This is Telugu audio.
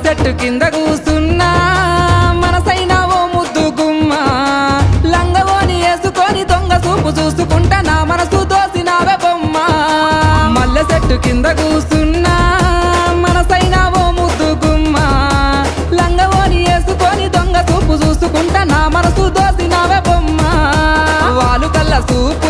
చెట్టు కింద కూసున్నా మనసైనా ఓ ముద్దు గుమ్మ లంగవోని వేసుకొని దొంగ చూపు చూసుకుంటా నా మనసు దోసినావే బొమ్మ మల్లె చెట్టు కింద కూసున్నా మనసైనా ఓ ముద్దు గుమ్మ లంగవోని వేసుకొని దొంగ చూపు చూసుకుంటా నా మనసు దోసినావే బొమ్మ వాలు కళ్ళ చూపు